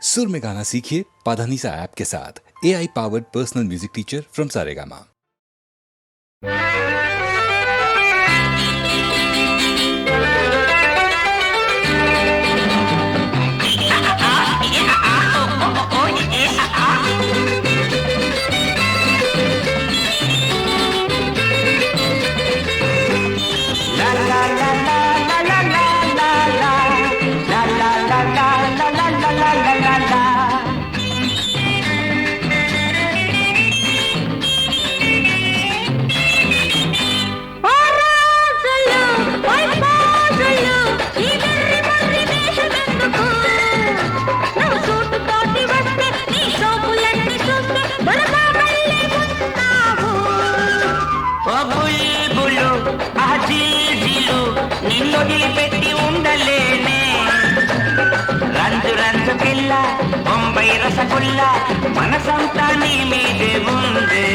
सुर में गाना सीखिए पाधानीसा ऐप के साथ। AI powered personal music teacher from Saregama. పెట్టి ఉండలేనే రంజు రంజు పిల్ల బొంబై రసగుల్ల మనసంతా నీ మీదే ఉంది.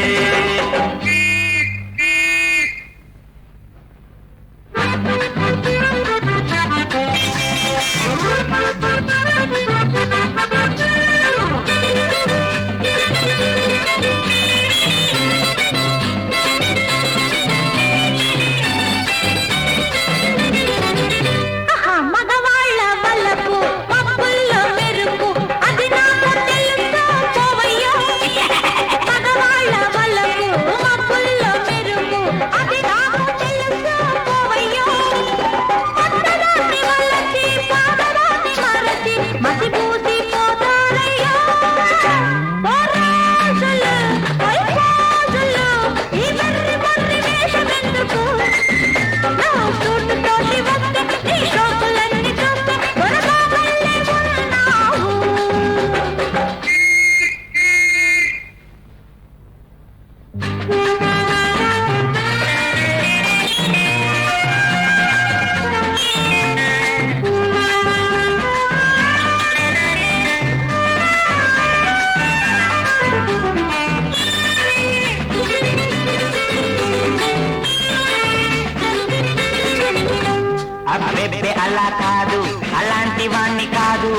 అలా కాదు అలాంటి వాణ్ణి కాదు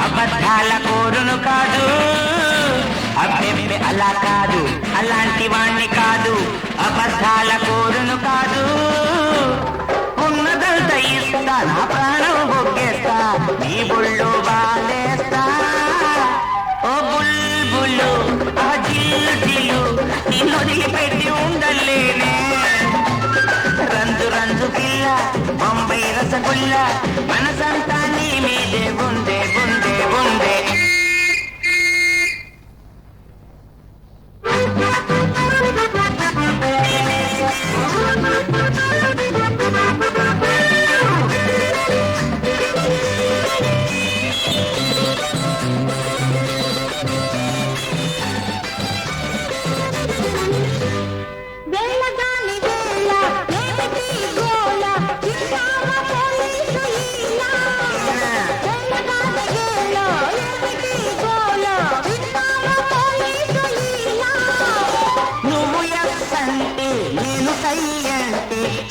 అబద్ధాల కోరును కాదు. అబ్బెబ్బె అలా కాదు అలాంటి వాణ్ణి కాదు అబద్ధాల కోరును కాదు. ఉన్నదంతా ఇస్తా నా ప్రాణం బొగ్గేస్తా నీ బుళ్ళు బాలేస్తా. ఓ బుల్బులు ఆ జిల్లు జిల్లు నిన్ను వదిలిపెట్టి ఉండలేనే రంజు రంజు పిల్ల బొంబై రసగుల్ల మనసంతా నీ మీదే ఉందే ఉందే ఉందే.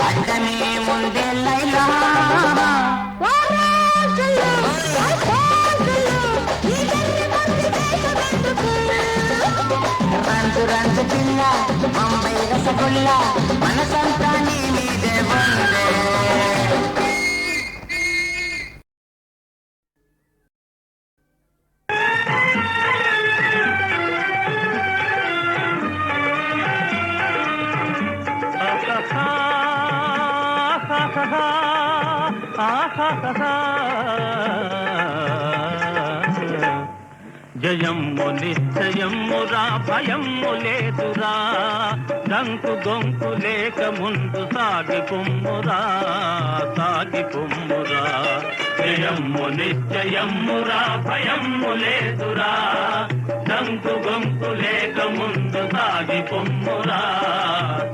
అడ్డమే ముందే లైలా రంజు రంజు పిల్ల బొంబై రసగుల్ల మనసంతా నీ మీదే ఉందే. జయమ్ము నిశ్చయమ్మురా భయమ్ము లేదురా దంకు గొంకు లేక ముందు సాగి పొమ్మురా సాగి పొమ్మురా. జయమ్ము నిశ్చయమ్మురా భయమ్ము లేదురా దంకు గొంకు లేక ముందు సాగి పొమ్మురా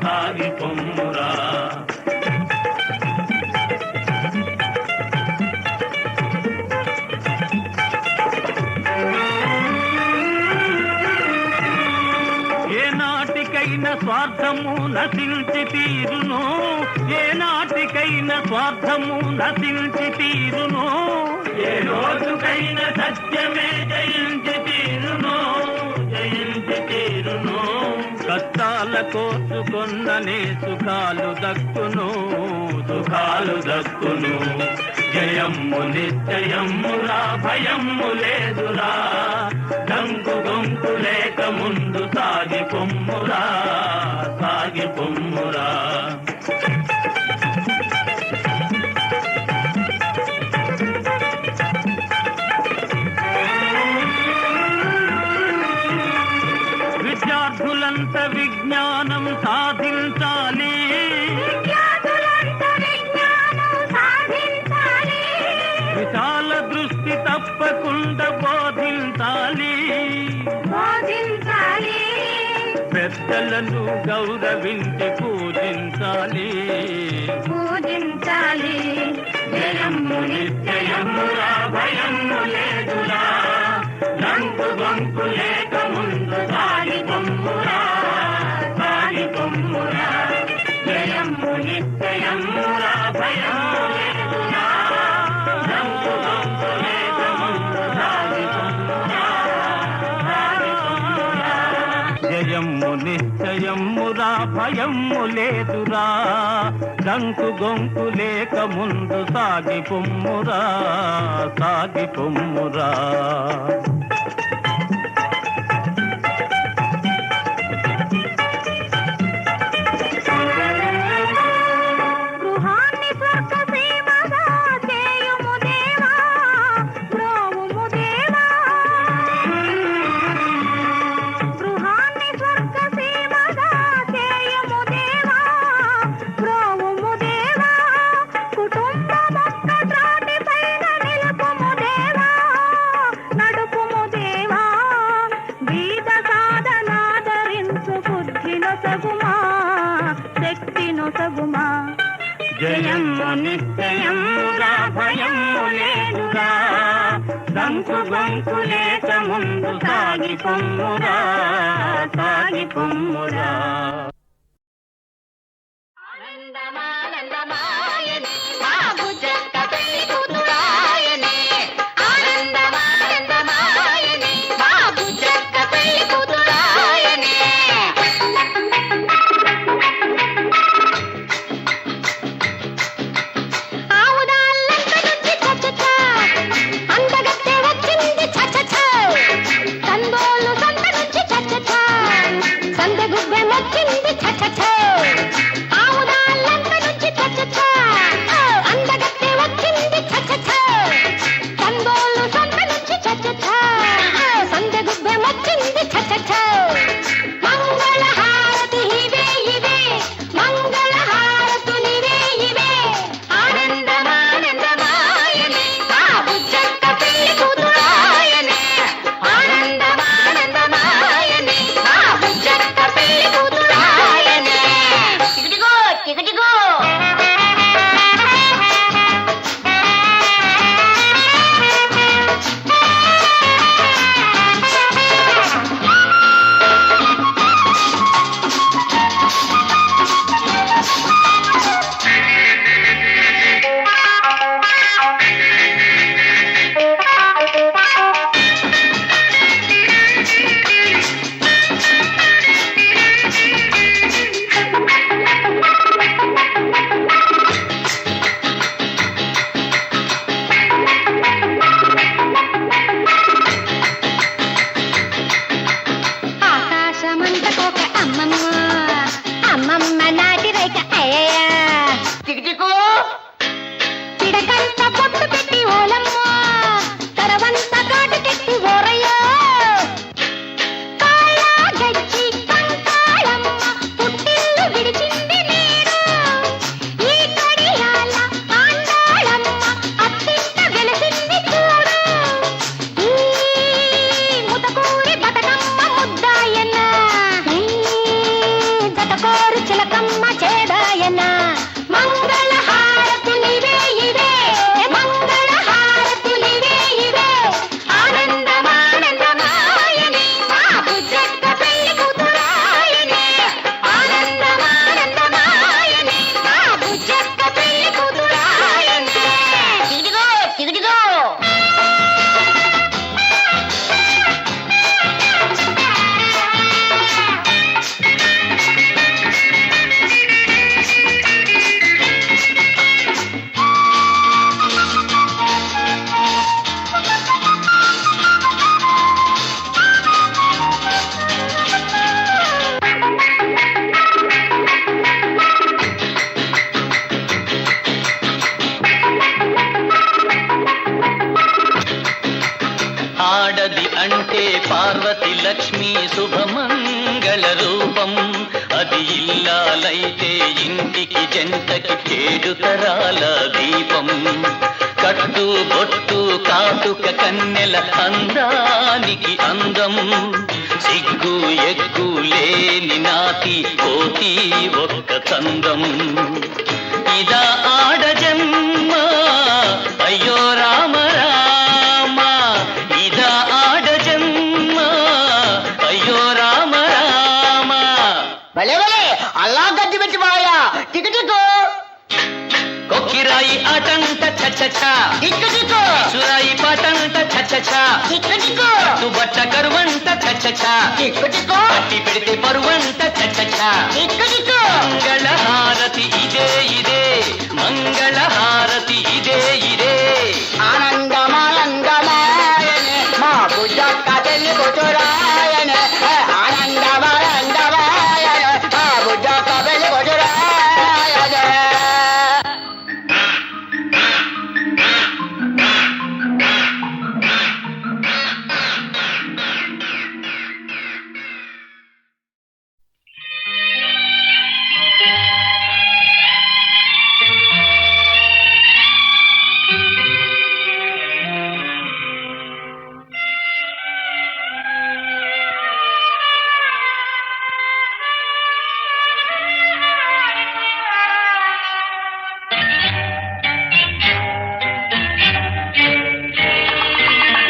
సాగి పొమ్మురా. స్వార్థము నశించి తీరును ఏ నాటికైనా స్వార్థము నశించి తీరును ఏ రోజుకైనా సత్యమే జయ కోర్చుకొన్ననే సుఖాలు దక్కును సుఖాలు దక్కును జయమ్ము నిశ్చయమ్మురా భయమ్ము లేదురా గంగు గొంకు లేక ముందు సాగి పొమ్మురా సాగి పొమ్మురా విద్యార్థులంత విజ్ఞానం సాధించాలి విశాల దృష్టి తప్పకుండా బోధించాలి పెద్దలను గౌరవించి పూజించాలి జయమ్ము నిశ్చయమురా భయము లేదురా లంకు గొంకు లేక ముందు సాగి పొమ్మురా సాగి పొమ్మురా జయమ్ము నిశ్చయమురా భయము లేదురా లంకు గొంకు లేక ముందు సాగి పొమ్మురా సాగి పొమ్మురా జయమ్ము నిశ్చయమురా భయము లేదురా డంకు గొంకు లేక ముందు సాగి పొమ్మురా సాగి పొమ్మురా జయమ్ము నిశ్చయమురా భయము లేదురా డంకు గొంకు లేక ముందు సాగి పొమ్మురా సాగి పొమ్మురా సందగుబ్బె వచ్చింది ఆడది అంటే పార్వతి లక్ష్మి శుభమంగళ రూపం. అది ఇల్లాలైతే ఇంటికి జంటకి 7 తరాల దీపం. కట్టు బొట్టు కాటుక కన్నెల అందానికి అందం. సిగ్గు ఎగ్గు లేని నాటి కోతి ఒక్క చందం. ఇదా ఆడజన్మ అయ్యో రామ రామ, ఇదా ఆడజన్మ అయ్యో రామ రామ. భలే భలే అల్లా గడ్డి పెట్టి మాయా టికెటికో కొక్కిరాయి ఆటంట చచ్చ టికెటికో సురాయి పాటంట చచ్చ టికెటికో బట్ట కరువంట చచ్చ టికెటికో పట్టి పెడితే పరువంట చచ్చ. టికెటికో మంగళహారతి ఇదే ఇదే, మంగళహారతి ఇదే ఇదే. ఆనందమానందమాయనే మా బుద్ధ కథల్ని కొట్టురాయనే ఆనందమానందమాయనే మా బుద్ధ కథల్ని కొట్టురాయనే.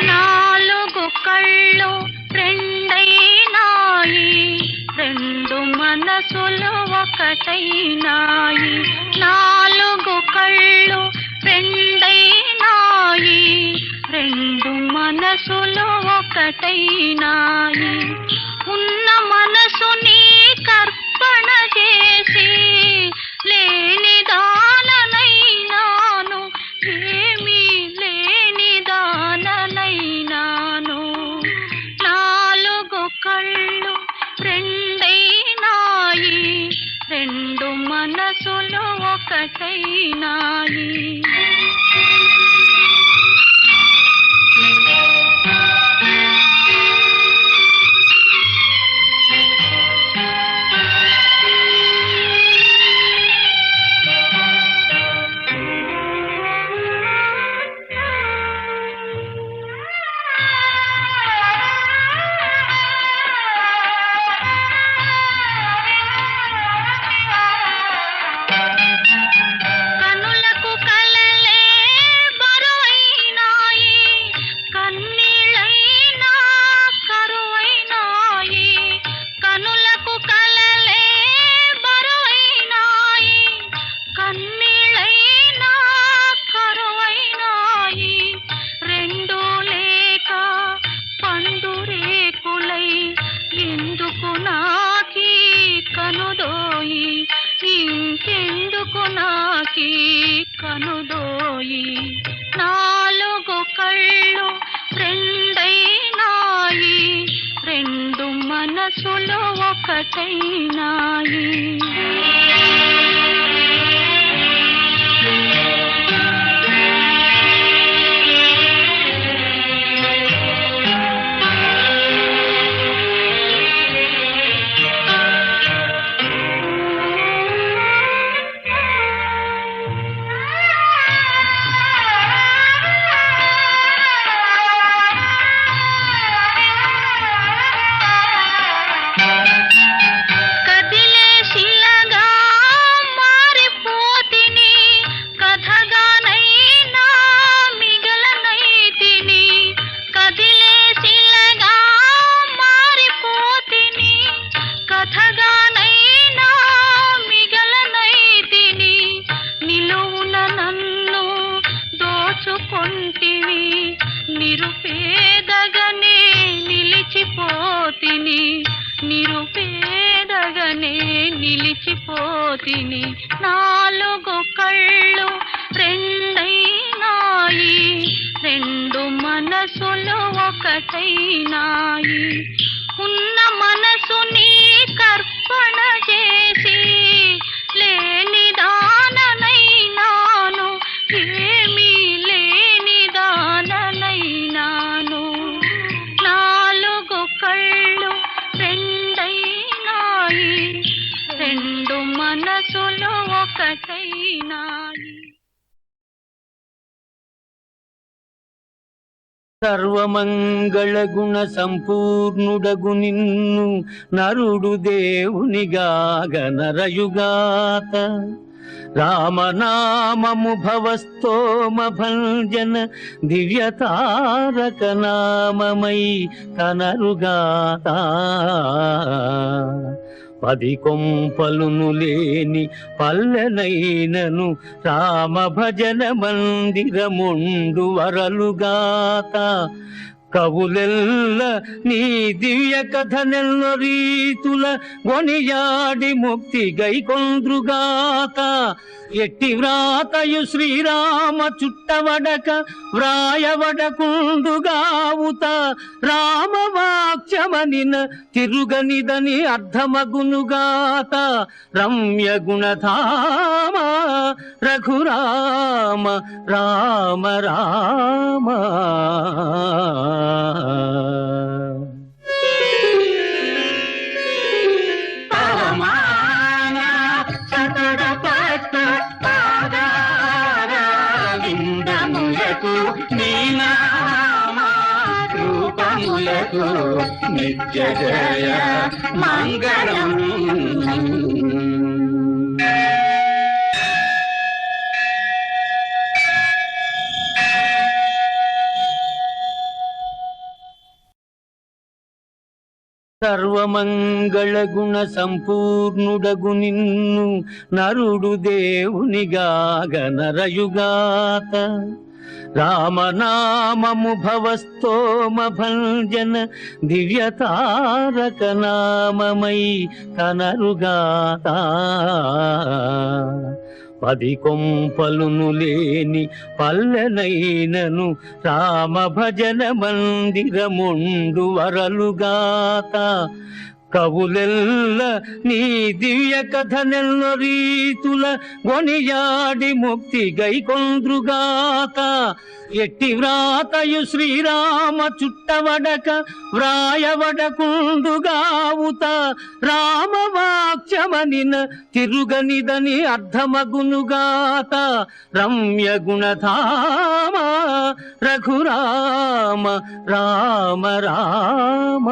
నాలుగు కళ్ళు రెండైనాయి, రెండు మనసులు ఒకటైనాయి. నాలుగు కళ్ళు రెండైనాయి, రెండు మనసులు ఒకటైనాయి. ఉన్న మనసుని కర్పణ చేసి లేని దాననైనాను, ఏమీ లేని దాననైనాను. నాలుగు కళ్ళు రెండైనాయి, రెండు మనసులు ఒకటైనాయి. కనులకు కలలే బరువైనాయి, కన్నీళ్ళైనా కరువైనాయి. కనులకు కలలే బరువైనాయి, కన్నీళ్ళైనా కరువైనాయి. రెండు లేక పండు రేకులై ఎందుకు నాకీ కనుదోయి, ఇంకెందుకు నాకీ కనుదోయి. నాలుగు కళ్ళు రెండైనాయి, రెండు మనసులు ఒకటైనాయి. కదిలే శిలగా మారిపోతిని, కథగానైనా మిగలనైతిని. కదిలే శిలగా మారిపోతిని, కథగానైనా మిగలనైతిని. నిలువున నన్ను దోచుకొంటివి, నిరుపేదగనే నిలిచిపోతిని, నిరుపేదగనే నిలిచిపోతిని. నాలుగు కళ్ళు రెండైనాయి, రెండు మనసులు ఒకటైనాయి. ఉన్న మనసుని కర్పణ చేసి లేని దాననైనాను, ఏమీ లేని దాననైనాను. ఒక్కటైనాలి. సర్వమంగళ గుణ సంపూర్ణుడగు నిన్ను నరుడు దేవునిగాగ నరయుగాత రామనామము భవస్తోమ భంజన దివ్యతారక నామమై కనరుగాత పది కొంపలును లేని పల్లెనైనను రామ భజన మందిరముండు వరలుగాత కవులెల్ల నీ దివ్య కథనెల్ల రీతుల గొనియాడి ముక్తి గైకొంద్రుగాత ఎట్టి వ్రాతయు శ్రీరామ చుట్టవడక వ్రాయవడకుండుగావుత రామవాక్యమనిన తిరుగనిదని అర్థమగునుగాత రమ్య గుణధామ రఘురామ రామ రామ రూపములకు నిత్య జయ మంగళం. సర్వమంగళ గుణ సంపూర్ణుడగు నిన్ను నరుడు దేవునిగాగ నరయుగాత రామనామము భవస్తోమ భంజన దివ్యతారక నామమై కనరుగాత పది కొంపలును లేని పల్లెనైనను రామ భజన మందిరముండు వరలుగాత కవులెల్ల నీ దివ్య కథనెల్ల రీతుల గొనియాడి ముక్తి గైకొంద్రుగాత ఎట్టి వ్రాతయు శ్రీరామ చుట్టవడక వ్రాయవడకుండుగావుత రామవాక్యమనిన తిరుగనిదని అర్థమగునుగాత రమ్య గుణధామ రఘురామ రామ రామ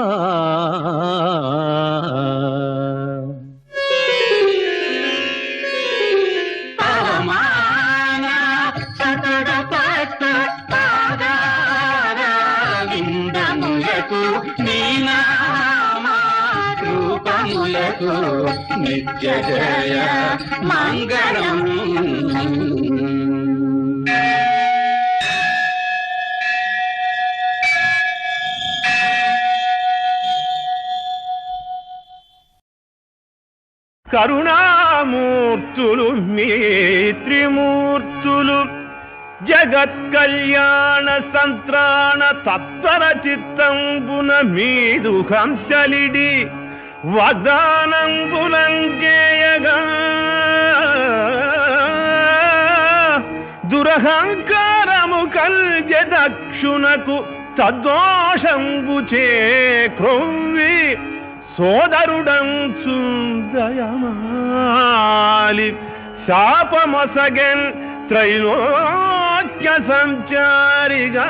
రూపములకు నిత్య జయ మంగళం. కరుణామూర్తులు మీ త్రిమూర్తులు జగత్ కళ్యాణ సంత్రాణ తత్పర చిత్తంబున మీదు హంసలిడి వదానంబులంజేయగా దురహంకారము కల్జె దక్షునకు తద్దోషంబు చే క్రొవ్వి సోదరుడంచు దయమాలి శాపమొసగెన్ త్రైలోక్య సంచారిగా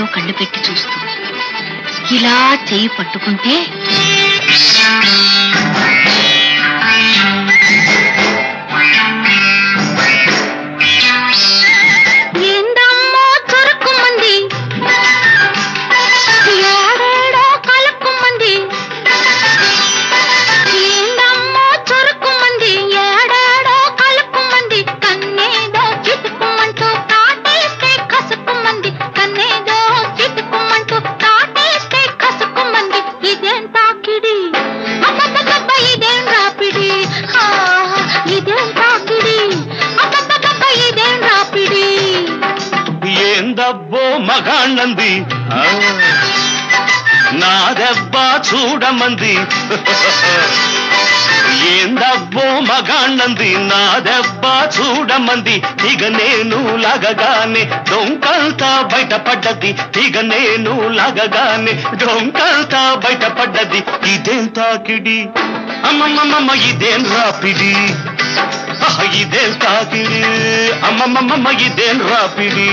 కళ్ళు పెట్టి చూస్తూ ఇలా చేయి పట్టుకుంటే ఏందమ్మో చురుకుమంది ఏడేడో కలుక్కుమంది ఏందమ్మో చురుకుమంది ఏడేడో కలుక్కుమంది కన్నేదో చితుకుమంటూ కాటేస్తే కసుకుమంది కన్నేదో చితుకుమంటూ కాటేస్తే కసుకుమంది ఇదేం తాకిడి అమ్మమ్మ మగాణంది నా దెబ్బ చూడమంది ఏందబ్బో మగాణంది నా దెబ్బ చూడమంది ఇక నేను లాగగానే డొంకంతా బయటపడ్డది ఇక నేను లాగగానే డొంకంతా బయటపడ్డది ఇదేం తాకిడి అమ్మమ్మమ్మ ఇదేం రాపిడి ఇదేం తాకిడి అమ్మమ్మమ్మ ఇదేం రాపిడి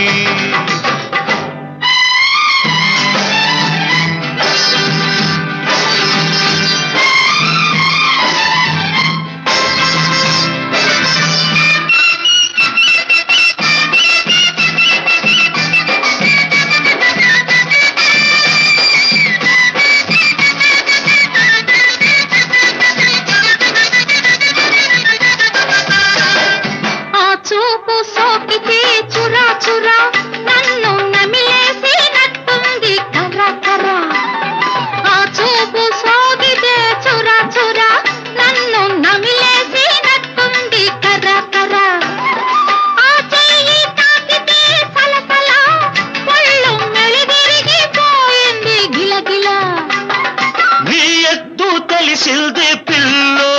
తెలిసింది పిల్లో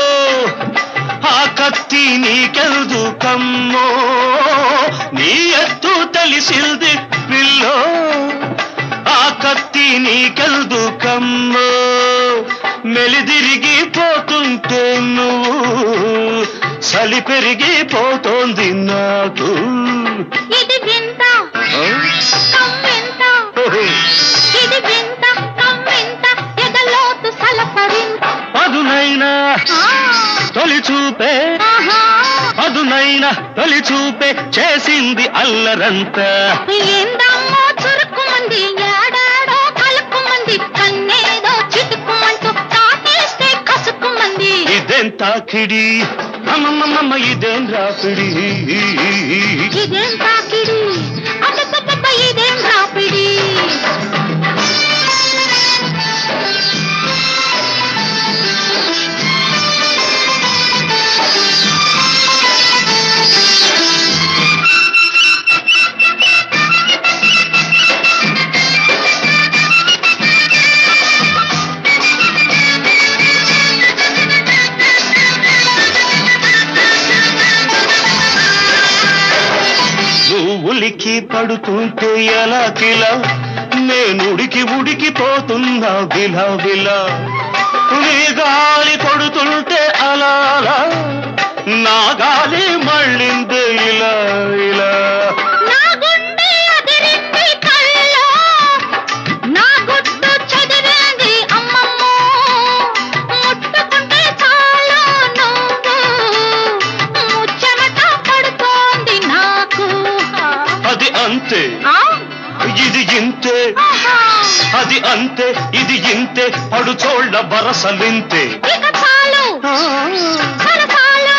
ఆ కత్తి నీకెల్దు కమ్మో నీ ఎత్తు తెలిసింది పిల్లో ఆ కత్తి నీకెల్దు కమ్మో మెలిదిరిగిపోతుంటే నువ్వు చలి పెరిగిపోతోంది నాకు ఇది వింత కమ్మింత ఇది వింత కమ్మింత ఎగలోతు సలపరింత అదునైనా తొలి చూపే అదునైనా తొలి చూపే చేసింది అల్లరంతా ఏందమ్మో చురుకుమంది ఏడాడో కలుపుమంది కన్నేదో చిటుకుమంటూ కాటేస్తే కసుకుమంది ఇదేం తాకిడి అమ్మమ్మమ్మ ఇదేం రాపిడి ఇదేం తాకిడి అబ్బబ్బబ్బ ఇదేం రాపిడి ఉలికి పడుతుంటే ఎలా కిలా నేను ఉడికిపోతున్నా విలా విలా నీ గాలి కొడుతుంటే అలా అలా నా గాలి మళ్ళిందే ఇలా ఇలా నా గుండె అదిరింది కళ్ళో నా గుట్టు చెదిరింది అమ్మమ్మో ముట్టుకుంటే చాలు నువ్వు ముచ్చమట పడుతోంది నాకు అది అంతే ఇది ఇంతే అది అంతే ఇది ఇంతే పడుచోళ్ళ బరసలింతే ఇక చాలు సరసాలు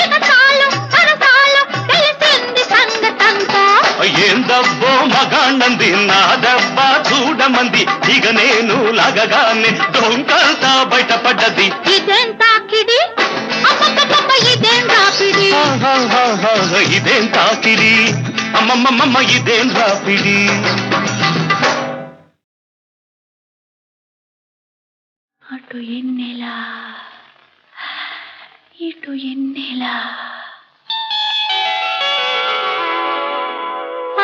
ఇక చాలు సరసాలు తెలిసింది సంగతంతా ఏందబ్బో మగాణంది నా దెబ్బ చూడమంది ఇక నేను లాగగానే డొంకంతా బయటపడ్డది ఇదేం తాకిడి అబ్బబ్బబ్బ ఇదేం రాపిడి ఇదేం తాకిడి అమ్మమ్మమ్మ ఇదేం రాపిడి అటు ఎన్నెలా ఇటు ఎన్నెలా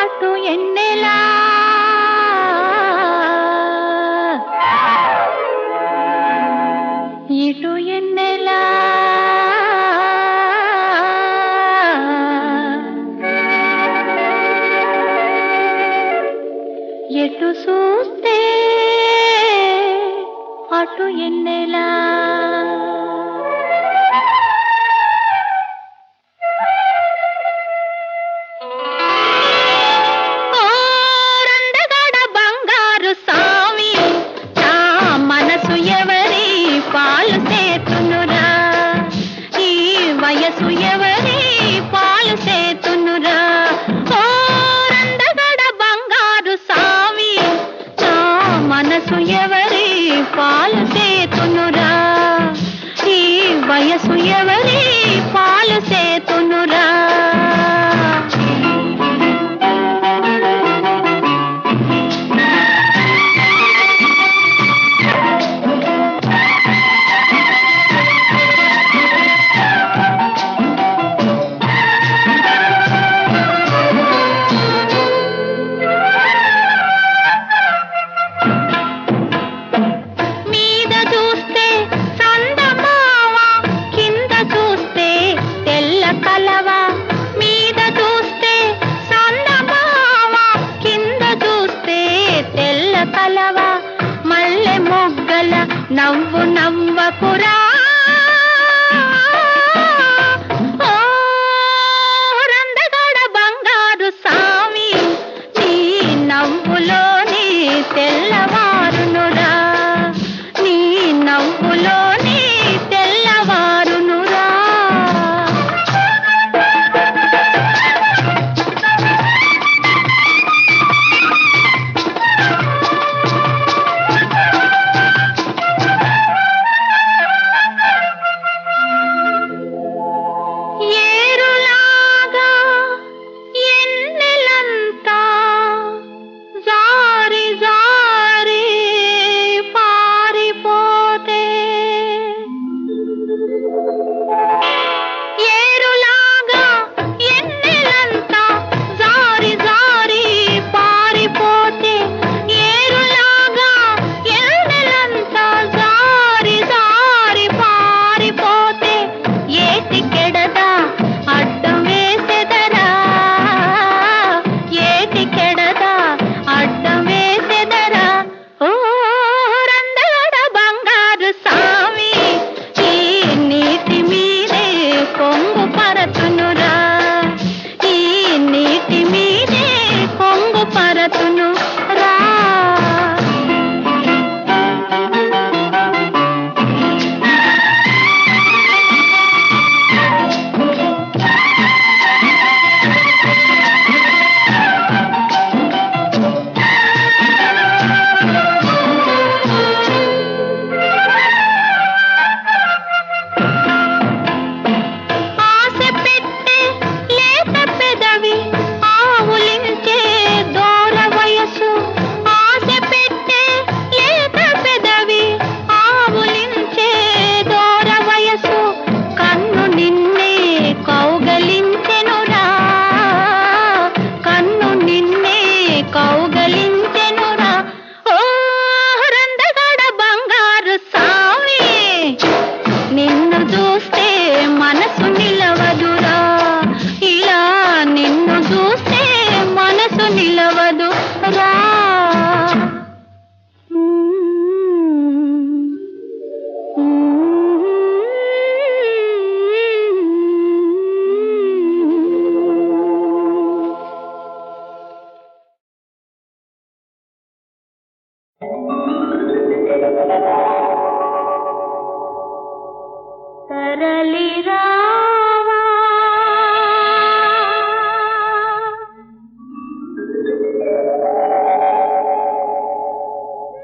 అటు ఎన్నెలా ఇటు ఎన్నెలా ఎటు చూస్తే అటు ఎన్నెలా రందగడ బంగారు సామి నా మనసు ఎవరి పాలు సేతునురా ఈ వయసు ఎవరి పాలు సేతునురా రందగడ బంగారు సామి నా మనసు ఎవరి పాలు సేతునురా ఈ వయసు ఎవరి పాలు సేతునురా నవ్వకురా ఓ రందగడ బంగారు సామి నీ నవ్వులోని తెల్లవారునురా నీ నవ్వులోని తెల్లవారునురా ఏరులాగా ఎన్నెలంతా జారి జారి పారిపోతే ఏరులాగా ఎన్నెలంతా జారి జారి పారిపోతే ఏరులాగా ఎన్నెలంతా జారి జారి పారిపోతే ఏటికెడదా అడ్డం వేసెదరా ఏటికెడదా అడ్డం వేసెదరా ఓ రందగడ బంగారు సామి ఈ నీటి మీదే కొంగు పరతునురా ఈ నీటి మీదే కొంగు పరతును రా ఆశ పెట్టే లేత పెదవి ఆవులించే దూర వయసు ఆశ పెట్టే లేత పెదవి ఆవులించే దూర వయసు కన్ను నిన్నే కౌగలించెనురా కన్ను నిన్నే కౌగలించెనురా ఓ రందగడ బంగారు సామి నిన్ను చూస్తే మనసు నిలవదురా ఇలా నిన్ను చూస్తే మనసు నిలవదు రా తరలి రావా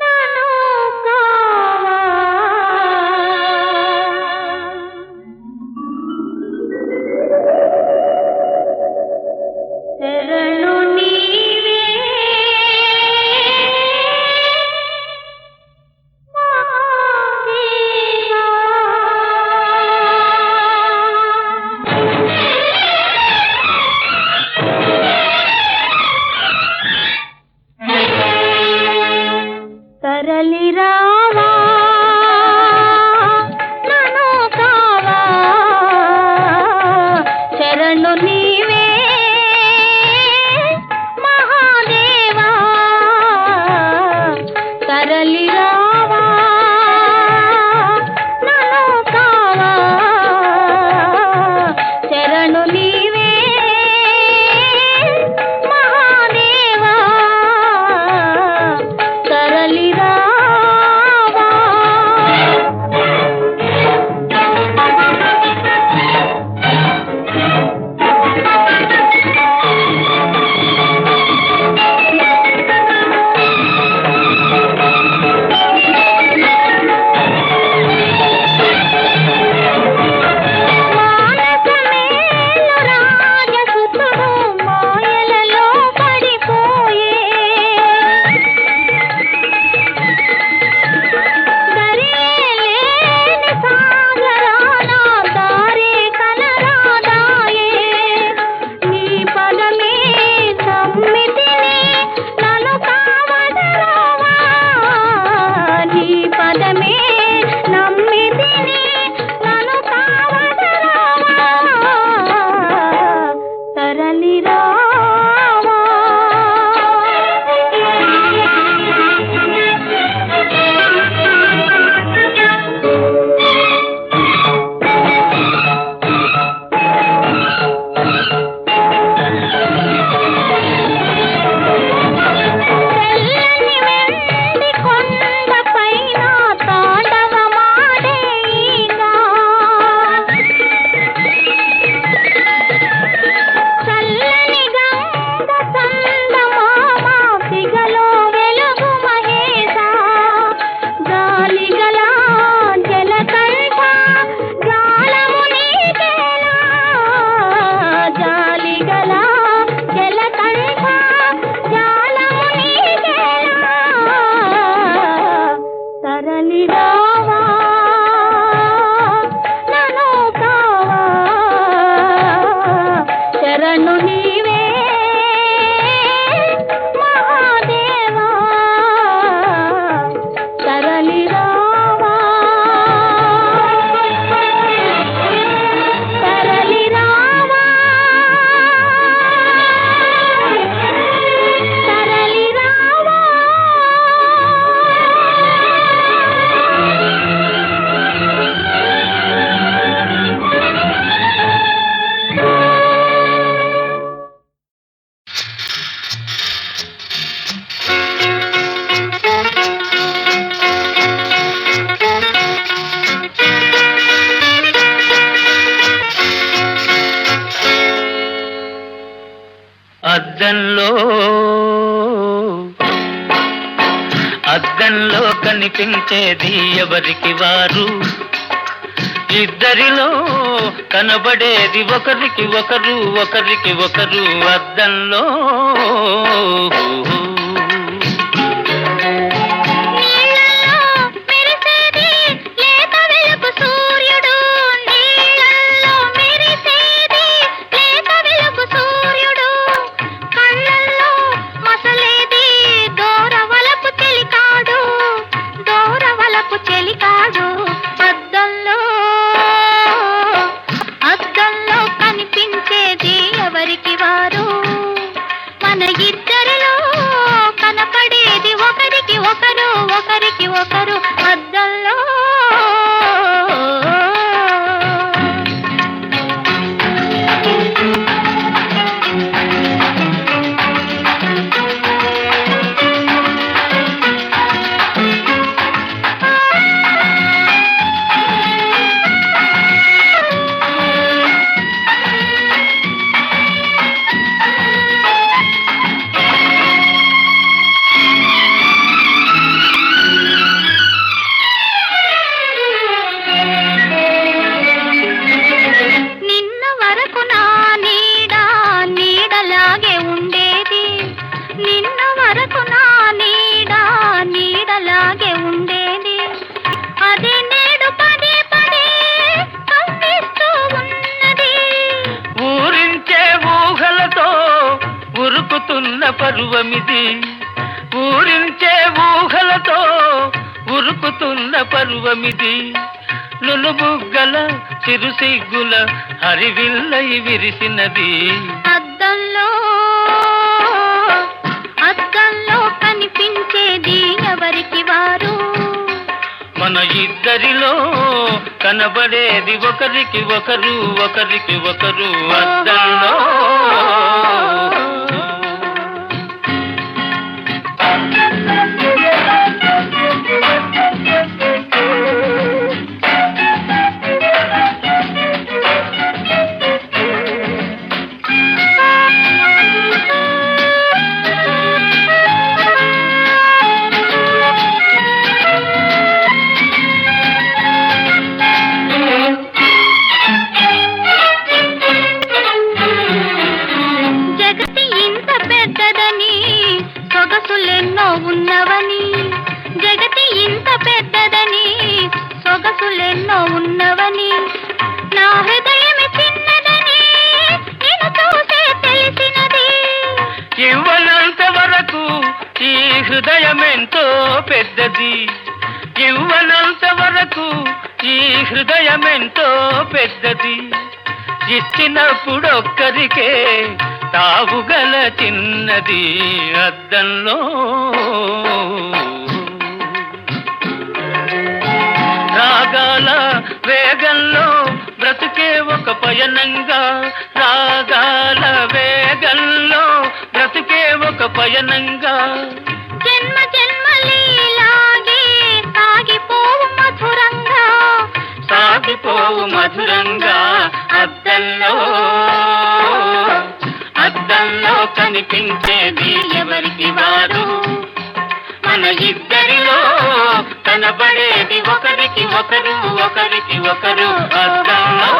నన్ను కావా శరణు నీవే మా దేవా అద్దంలో కనిపించేది ఎవరికి వారు, ఇద్దరిలో కనబడేది ఒకరికి ఒకరు, ఒకరికి ఒకరు అద్దంలో. ఇద్దరిలో కనపడేది ఒకరికి ఒకరు, ఒకరికి ఒకరు అద్దంలో. పరువమిది ఊరించే ఊహలతో ఉరుకుతున్న పరువమిది, నునుబుగ్గల చిరుసిగ్గుల హరివిల్లై విరిసినది. అద్దంలో అద్దంలో కనిపించేది ఎవరికి వారు, మన ఇద్దరిలో కనబడేది ఒకరికి ఒకరు, ఒకరికి ఒకరు అద్దంలో. ఉన్నవని జగతి ఇంత పెద్దదని, సొగసులెన్నో ఉన్నవని, నా హృదయమే చిన్నదని నేను చూసే తెలిసినది. ఇవ్వనంత వరకు ఈ హృదయమెంతో పెద్దది, ఇవ్వనంత వరకు ఈ హృదయమెంతో పెద్దది, ఇచ్చినప్పుడొక్కరికే తావుగల చిన్నది అద్దంలో. రాగాల వేగంలో బ్రతుకే ఒక పయనంగా, రాగాల వేగంలో బ్రతుకే ఒక పయనంగా, జన్మ జన్మలీలాగే సాగిపోవు మధురంగా, సాగిపోవు మధురంగా అద్దంలో. అద్దంలో కనిపించేది ఎవరికి వారు, మన ఇద్దరిలో కనబడేది ఒకరికి ఒకరు, ఒకరికి ఒకరు అద్దంలో.